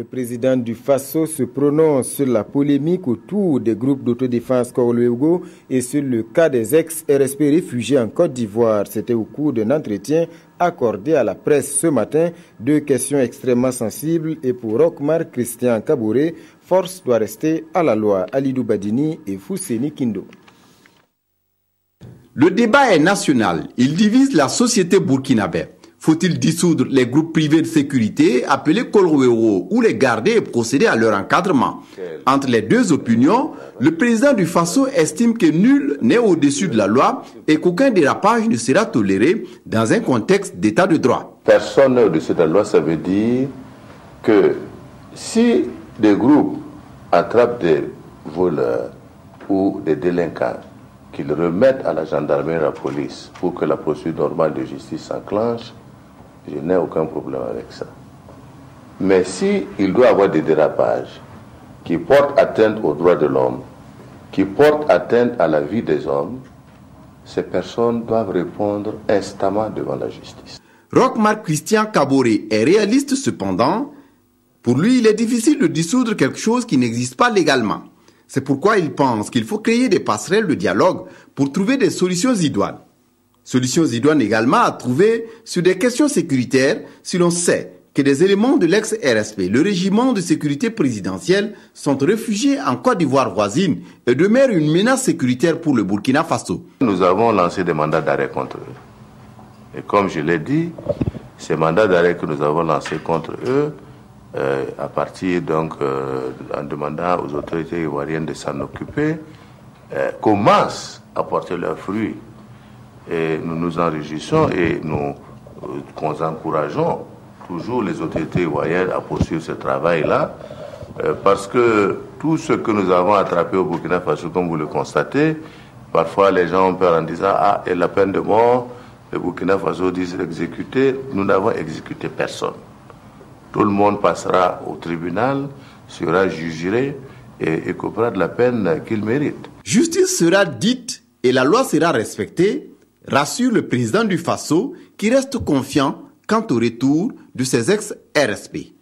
Le président du Faso se prononce sur la polémique autour des groupes d'autodéfense Korluego et sur le cas des ex-RSP réfugiés en Côte d'Ivoire. C'était au cours d'un entretien accordé à la presse ce matin. Deux questions extrêmement sensibles et pour Roch-Marc Christian Kaboré, force doit rester à la loi. Alidou Badini et Fousseni Kindo. Le débat est national. Il divise la société burkinabé. Faut-il dissoudre les groupes privés de sécurité, appelés Kolwero, ou les garder et procéder à leur encadrement? Entre les deux opinions, le président du Faso estime que nul n'est au-dessus de la loi et qu'aucun dérapage ne sera toléré dans un contexte d'état de droit. Personne n'est au-dessus de la loi, ça veut dire que si des groupes attrapent des voleurs ou des délinquants, qu'ils remettent à la gendarmerie et à la police pour que la procédure normale de justice s'enclenche, je n'ai aucun problème avec ça. Mais s'il doit y avoir des dérapages qui portent atteinte aux droits de l'homme, qui portent atteinte à la vie des hommes, ces personnes doivent répondre instamment devant la justice. Roch-Marc Christian Kaboré est réaliste cependant. Pour lui, il est difficile de dissoudre quelque chose qui n'existe pas légalement. C'est pourquoi il pense qu'il faut créer des passerelles de dialogue pour trouver des solutions idoines. Solutions idoines également à trouver sur des questions sécuritaires si l'on sait que des éléments de l'ex-RSP, le régiment de sécurité présidentielle, sont réfugiés en Côte d'Ivoire voisine et demeurent une menace sécuritaire pour le Burkina Faso. Nous avons lancé des mandats d'arrêt contre eux. Et comme je l'ai dit, ces mandats d'arrêt que nous avons lancés contre eux, à partir donc en demandant aux autorités ivoiriennes de s'en occuper, commencent à porter leurs fruits. Et nous nous en réjouissons et nous encourageons toujours les autorités ivoiriennes à poursuivre ce travail-là, parce que tout ce que nous avons attrapé au Burkina Faso, comme vous le constatez, parfois les gens ont peur en disant « Ah, et la peine de mort, le Burkina Faso dit exécuter ». Nous n'avons exécuté personne. Tout le monde passera au tribunal, sera jugé et coupera de la peine qu'il mérite. Justice sera dite et la loi sera respectée, rassure le président du Faso qui reste confiant quant au retour de ses ex-RSP.